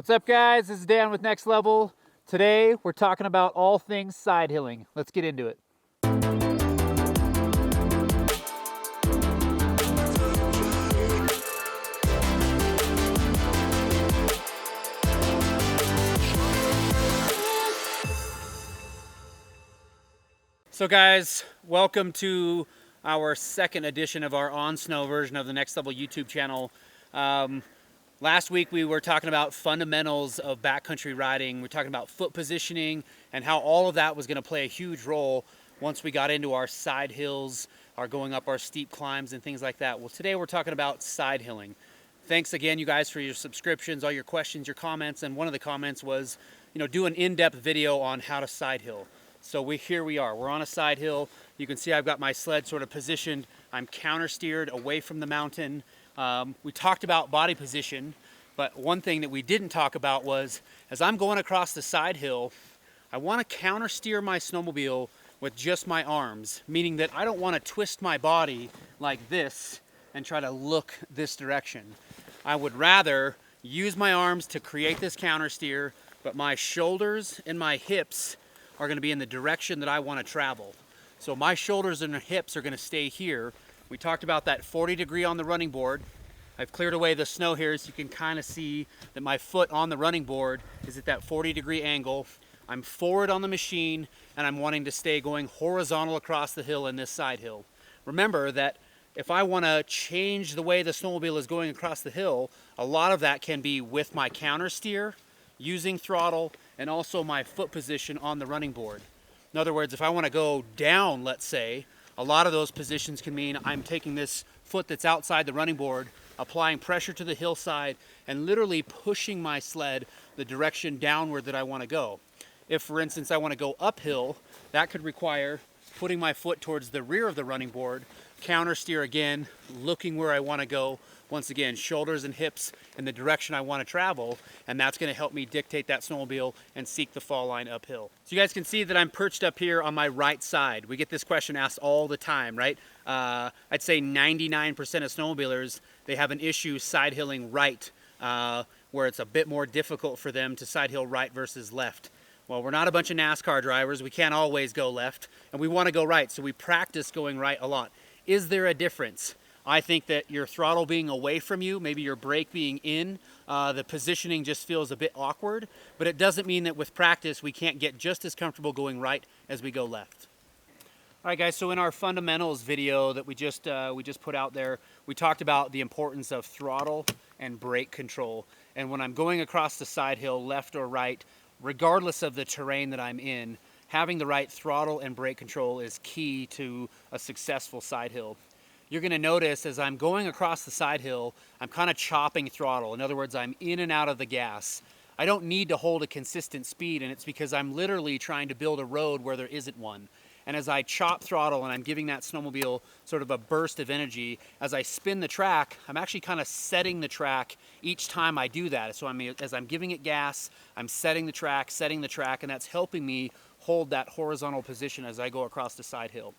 What's up, guys? This is Dan with Next Level. Today we're talking about all things side hilling. Let's get into it. So guys, welcome to our second edition of our on snow version of the Next Level YouTube channel. Last week we were talking about fundamentals of backcountry riding. We're talking about foot positioning and how all of that was going to play a huge role once we got into our side hills, our going up our steep climbs and things like that. Well, today we're talking about side hilling. Thanks again, you guys, for your subscriptions, all your questions, your comments, and one of the comments was, do an in-depth video on how to side hill. So here we are. We're on a side hill. You can see I've got my sled sort of positioned. I'm counter steered away from the mountain. We talked about body position, but one thing that we didn't talk about was, as I'm going across the side hill, I want to counter steer my snowmobile with just my arms, meaning that I don't want to twist my body like this and try to look this direction. I would rather use my arms to create this counter steer, but my shoulders and my hips are going to be in the direction that I want to travel. So my shoulders and hips are going to stay here. We talked about that 40 degree on the running board. I've cleared away the snow here so you can kind of see that my foot on the running board is at that 40 degree angle. I'm forward on the machine and I'm wanting to stay going horizontal across the hill in this side hill. Remember that if I want to change the way the snowmobile is going across the hill, a lot of that can be with my counter steer, using throttle, and also my foot position on the running board. In other words, if I want to go down, let's say, a lot of those positions can mean I'm taking this foot that's outside the running board, applying pressure to the hillside, and literally pushing my sled the direction downward that I want to go. If, for instance, I want to go uphill, that could require putting my foot towards the rear of the running board, counter steer again, looking where I want to go. Once again, shoulders and hips in the direction I want to travel, and that's going to help me dictate that snowmobile and seek the fall line uphill. So you guys can see that I'm perched up here on my right side. We get this question asked all the time, right? I'd say 99% of snowmobilers, they have an issue side hilling right, where it's a bit more difficult for them to side hill right versus left. Well, we're not a bunch of NASCAR drivers. We can't always go left, and we want to go right, so we practice going right a lot. Is there a difference? I think that your throttle being away from you, maybe your brake being in, the positioning just feels a bit awkward, but it doesn't mean that with practice we can't get just as comfortable going right as we go left. All right, guys, so in our fundamentals video that we just put out there, we talked about the importance of throttle and brake control. And when I'm going across the side hill, left or right, regardless of the terrain that I'm in, having the right throttle and brake control is key to a successful side hill. You're going to notice as I'm going across the side hill, I'm kind of chopping throttle. In other words, I'm in and out of the gas. I don't need to hold a consistent speed, and it's because I'm literally trying to build a road where there isn't one. And as I chop throttle and I'm giving that snowmobile sort of a burst of energy, as I spin the track, I'm actually kind of setting the track each time I do that. So as I'm giving it gas, I'm setting the track, and that's helping me hold that horizontal position as I go across the side hill.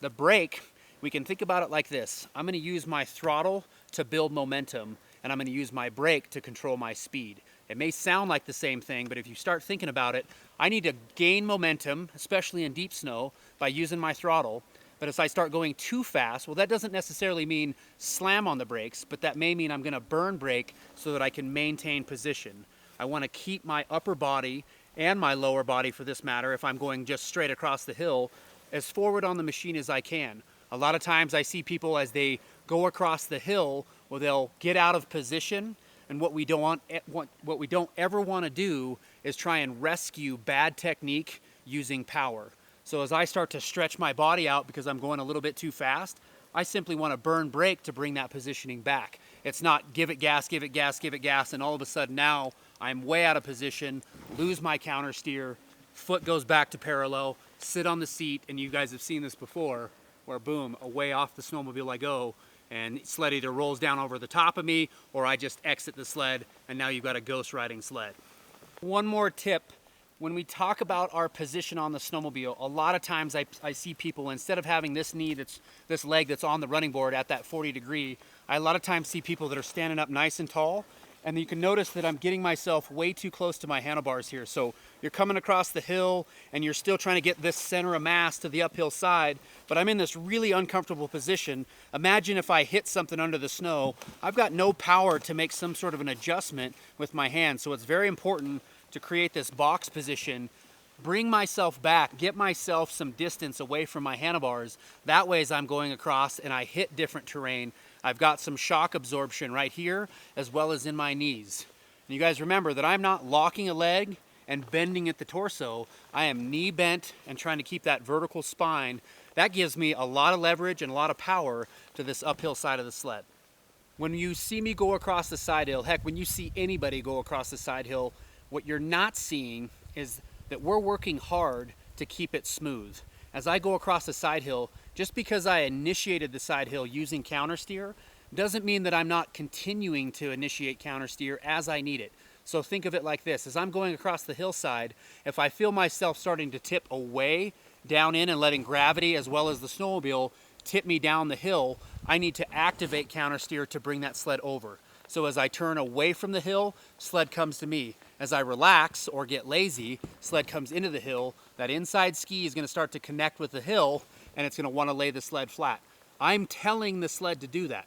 The brake, we can think about it like this. I'm going to use my throttle to build momentum, and I'm going to use my brake to control my speed. It may sound like the same thing, but if you start thinking about it, I need to gain momentum, especially in deep snow, by using my throttle. But as I start going too fast, well, that doesn't necessarily mean slam on the brakes, but that may mean I'm going to burn brake so that I can maintain position. I want to keep my upper body and my lower body, for this matter, if I'm going just straight across the hill, as forward on the machine as I can. A lot of times I see people as they go across the hill, well, they'll get out of position, and what we don't ever want to do is try and rescue bad technique using power. So as I start to stretch my body out because I'm going a little bit too fast, I simply want to burn brake to bring that positioning back. It's not give it gas, give it gas, give it gas, and all of a sudden now I'm way out of position, lose my counter steer, foot goes back to parallel, sit on the seat, and you guys have seen this before, where boom, away off the snowmobile I go, and sled either rolls down over the top of me or I just exit the sled, and now you've got a ghost riding sled. One more tip, when we talk about our position on the snowmobile, a lot of times I see people, instead of having this leg that's on the running board at that 40 degree, I a lot of times see people that are standing up nice and tall, And you can notice that I'm getting myself way too close to my handlebars here. So you're coming across the hill and you're still trying to get this center of mass to the uphill side, but I'm in this really uncomfortable position. Imagine if I hit something under the snow. I've got no power to make some sort of an adjustment with my hand. So it's very important to create this box position, bring myself back, get myself some distance away from my handlebars. That way as I'm going across and I hit different terrain, I've got some shock absorption right here as well as in my knees. And you guys remember that I'm not locking a leg and bending at the torso. I am knee bent and trying to keep that vertical spine. That gives me a lot of leverage and a lot of power to this uphill side of the sled. When you see me go across the side hill, heck, when you see anybody go across the side hill, what you're not seeing is that we're working hard to keep it smooth. As I go across the side hill, just because I initiated the side hill using counter steer doesn't mean that I'm not continuing to initiate counter steer as I need it. So think of it like this: as I'm going across the hillside, if I feel myself starting to tip away, down in, and letting gravity as well as the snowmobile tip me down the hill, I need to activate counter steer to bring that sled over. So as I turn away from the hill, sled comes to me. As I relax or get lazy, sled comes into the hill. That inside ski is going to start to connect with the hill and it's going to want to lay the sled flat. I'm telling the sled to do that.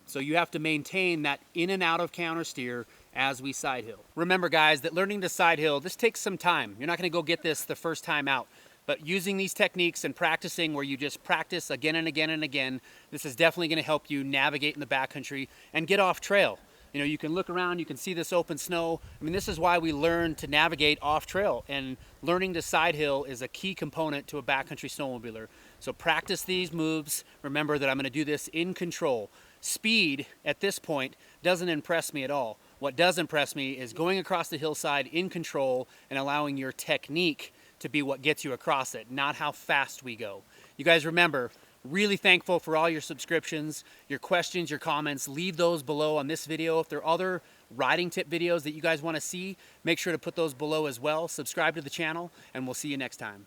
So you have to maintain that in and out of counter steer as we side hill. Remember guys, that learning to side hill, this takes some time. You're not going to go get this the first time out. But using these techniques and practicing where you just practice again and again and again, this is definitely going to help you navigate in the backcountry and get off trail. You know, you can look around, you can see this open snow. I mean, this is why we learn to navigate off trail, and learning to side hill is a key component to a backcountry snowmobiler. So practice these moves. Remember that I'm going to do this in control. Speed at this point doesn't impress me at all. What does impress me is going across the hillside in control and allowing your technique to be what gets you across it, not how fast we go. You guys remember, really thankful for all your subscriptions, your questions, your comments. Leave those below on this video. If there are other riding tip videos that you guys want to see, make sure to put those below as well. Subscribe to the channel, and we'll see you next time.